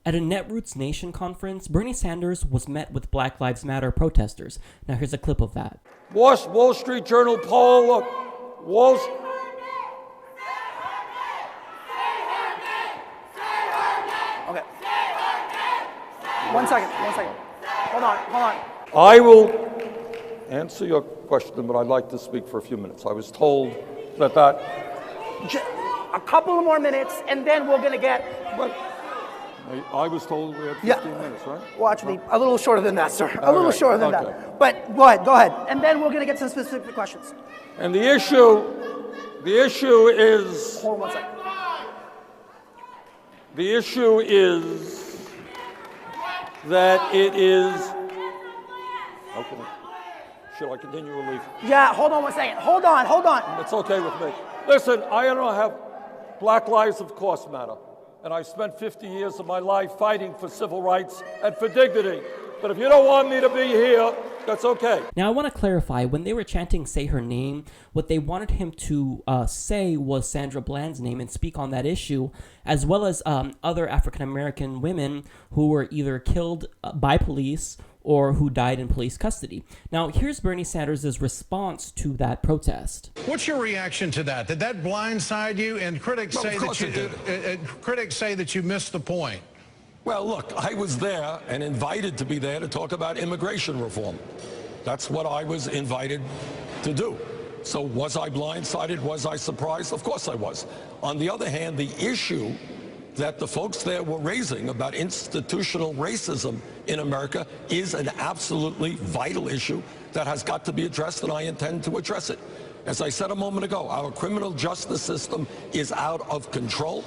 At a Netroots Nation conference, Bernie Sanders was met with Black Lives Matter protesters. Now here's a clip of that. Wall Street Journal poll, Okay. One second. Hold on. I will answer your question, but I'd like to speak for a few minutes. I was told that A couple of more minutes, and then we're going to get... But I was told we had 15 minutes, right? Watch me. A little shorter than that, sir. A little shorter than that. But go ahead. And then we're going to get some specific questions. And the issue is... Hold on 1 second. The issue is that it is... Okay. Should I continue or leave? Yeah, hold on 1 second. Hold on. It's okay with me. Listen, I don't have... Black lives, of course, matter. And I've spent 50 years of my life fighting for civil rights and for dignity. But if you don't want me to be here, that's okay. Now, I want to clarify, when they were chanting "Say Her Name," what they wanted him to say was Sandra Bland's name and speak on that issue, as well as other African-American women who were either killed by police or who died in police custody. Now, here's Bernie Sanders' response to that protest. What's your reaction to that? Did that blindside you? And critics say that you missed the point. Well, look, I was there and invited to be there to talk about immigration reform. That's what I was invited to do. So was I blindsided? Was I surprised? Of course I was. On the other hand, the issue that the folks there were raising about institutional racism in America is an absolutely vital issue that has got to be addressed, and I intend to address it. As I said a moment ago, our criminal justice system is out of control.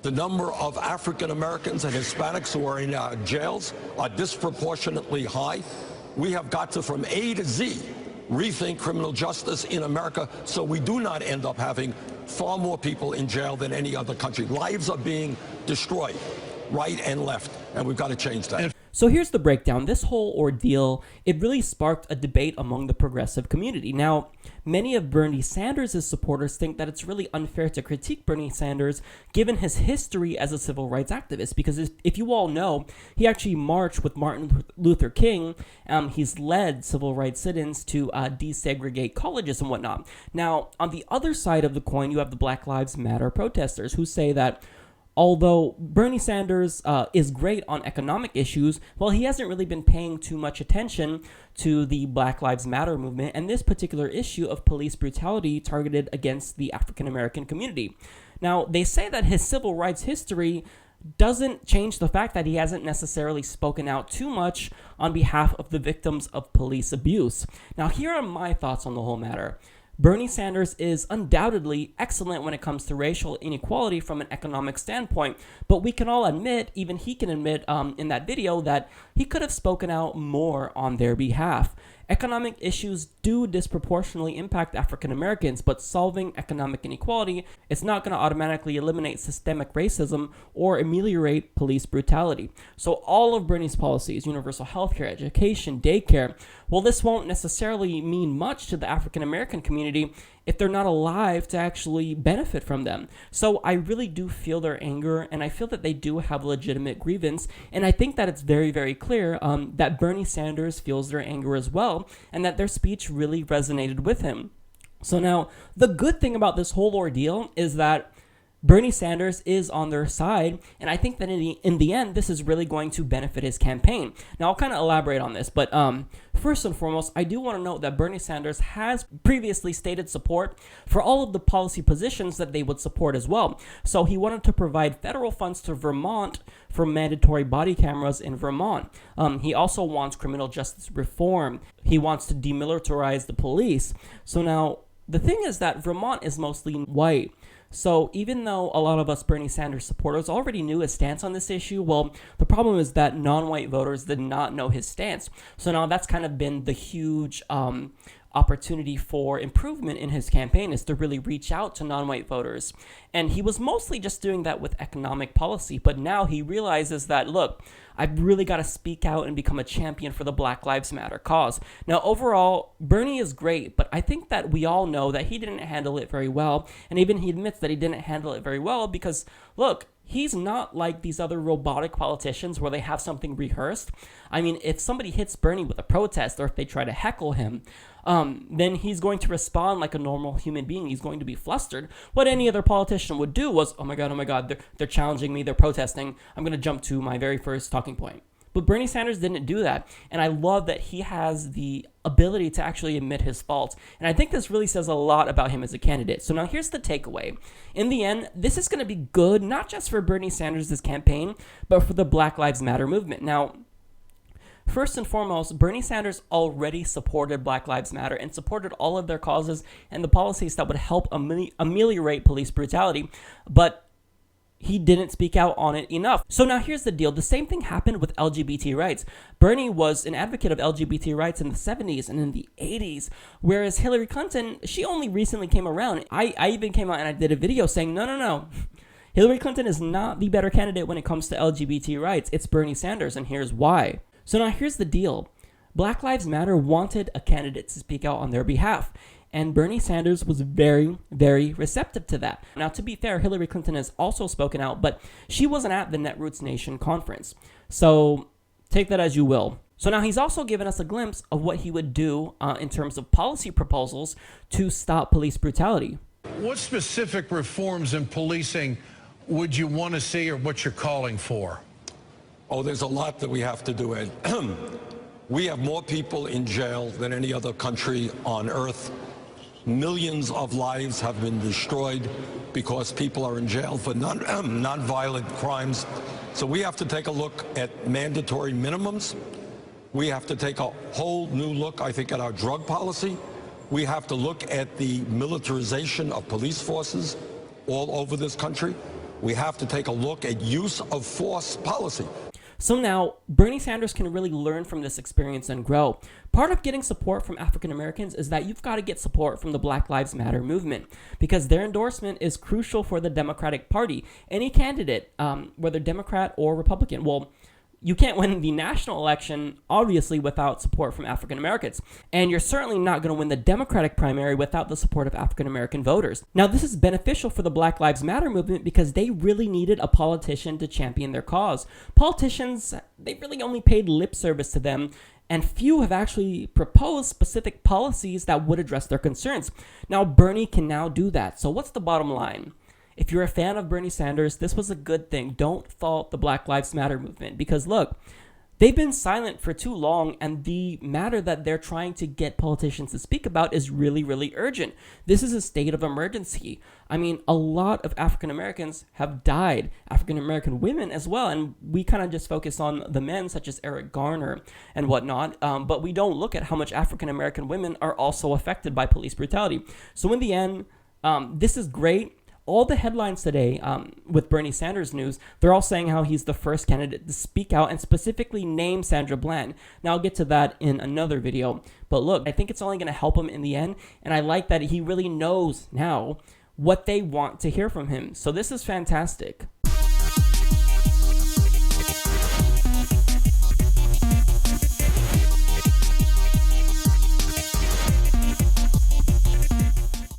The number of African Americans and Hispanics who are in our jails are disproportionately high. We have got to, from A to Z, rethink criminal justice in America so we do not end up having far more people in jail than any other country. Lives are being destroyed, right and left, and we've got to change that. So here's the breakdown. This whole ordeal, it really sparked a debate among the progressive community. Now, many of Bernie Sanders' supporters think that it's really unfair to critique Bernie Sanders given his history as a civil rights activist, because if you all know, he actually marched with Martin Luther King. He's led civil rights sit-ins to desegregate colleges and whatnot. Now, on the other side of the coin, you have the Black Lives Matter protesters who say that although Bernie Sanders is great on economic issues, well, he hasn't really been paying too much attention to the Black Lives Matter movement and this particular issue of police brutality targeted against the African American community. Now, they say that his civil rights history doesn't change the fact that he hasn't necessarily spoken out too much on behalf of the victims of police abuse. Now, here are my thoughts on the whole matter. Bernie Sanders is undoubtedly excellent when it comes to racial inequality from an economic standpoint, but we can all admit, even he can admit in that video, that he could have spoken out more on their behalf. Economic issues do disproportionately impact African Americans, but solving economic inequality is not going to automatically eliminate systemic racism or ameliorate police brutality. So all of Bernie's policies, universal healthcare, education, daycare, well, this won't necessarily mean much to the African American community if they're not alive to actually benefit from them. So I really do feel their anger, and I feel that they do have a legitimate grievance, and I think that it's very, very clear that Bernie Sanders feels their anger as well, and that their speech really resonated with him. So now, the good thing about this whole ordeal is that Bernie Sanders is on their side, and I think that in the end, this is really going to benefit his campaign. Now, I'll kind of elaborate on this, but first and foremost, I do want to note that Bernie Sanders has previously stated support for all of the policy positions that they would support as well. So he wanted to provide federal funds to Vermont for mandatory body cameras in Vermont. He also wants criminal justice reform. He wants to demilitarize the police. So now, the thing is that Vermont is mostly white. So even though a lot of us Bernie Sanders supporters already knew his stance on this issue, well, the problem is that non-white voters did not know his stance. So now that's kind of been the huge opportunity for improvement in his campaign, is to really reach out to non-white voters. And he was mostly just doing that with economic policy, but now he realizes that, look, I've really got to speak out and become a champion for the Black Lives Matter cause. Now, overall, Bernie is great, but I think that we all know that he didn't handle it very well, and even he admits that he didn't handle it very well because, look, he's not like these other robotic politicians where they have something rehearsed. I mean, if somebody hits Bernie with a protest or if they try to heckle him, then he's going to respond like a normal human being. He's going to be flustered. What any other politician would do was, oh my God, they're challenging me, they're protesting. I'm going to jump to my very first talking point. But Bernie Sanders didn't do that. And I love that he has the ability to actually admit his faults. And I think this really says a lot about him as a candidate. So now here's the takeaway. In the end, this is going to be good, not just for Bernie Sanders' campaign, but for the Black Lives Matter movement. Now, first and foremost, Bernie Sanders already supported Black Lives Matter and supported all of their causes and the policies that would help ameliorate police brutality. But he didn't speak out on it enough. So now here's the deal. The same thing happened with LGBT rights. Bernie was an advocate of LGBT rights in the 70s and in the 80s, whereas Hillary Clinton, she only recently came around. I even came out and I did a video saying, no. Hillary Clinton is not the better candidate when it comes to LGBT rights. It's Bernie Sanders, and here's why. So now here's the deal. Black Lives Matter wanted a candidate to speak out on their behalf. And Bernie Sanders was very, very receptive to that. Now, to be fair, Hillary Clinton has also spoken out, but she wasn't at the Netroots Nation conference. So take that as you will. So now he's also given us a glimpse of what he would do in terms of policy proposals to stop police brutality. What specific reforms in policing would you want to see or what you're calling for? Oh, there's a lot that we have to do, Ed. We have more people in jail than any other country on earth. Millions of lives have been destroyed because people are in jail for non-violent crimes. So we have to take a look at mandatory minimums. We have to take a whole new look, I think, at our drug policy. We have to look at the militarization of police forces all over this country. We have to take a look at use of force policy. So now, Bernie Sanders can really learn from this experience and grow. Part of getting support from African Americans is that you've got to get support from the Black Lives Matter movement, because their endorsement is crucial for the Democratic Party. Any candidate, whether Democrat or Republican, well, you can't win the national election, obviously, without support from African Americans. And you're certainly not going to win the Democratic primary without the support of African American voters. Now, this is beneficial for the Black Lives Matter movement because they really needed a politician to champion their cause. Politicians, they really only paid lip service to them, and few have actually proposed specific policies that would address their concerns. Now, Bernie can now do that. So what's the bottom line? If you're a fan of Bernie Sanders, this was a good thing. Don't fault the Black Lives Matter movement because, look, they've been silent for too long, and the matter that they're trying to get politicians to speak about is really, really urgent. This is a state of emergency. I mean, a lot of African Americans have died, African American women as well, and we kind of just focus on the men, such as Eric Garner and whatnot, but we don't look at how much African American women are also affected by police brutality. So in the end, this is great. All the headlines today with Bernie Sanders news, they're all saying how he's the first candidate to speak out and specifically name Sandra Bland. Now, I'll get to that in another video. But look, I think it's only going to help him in the end. And I like that he really knows now what they want to hear from him. So this is fantastic.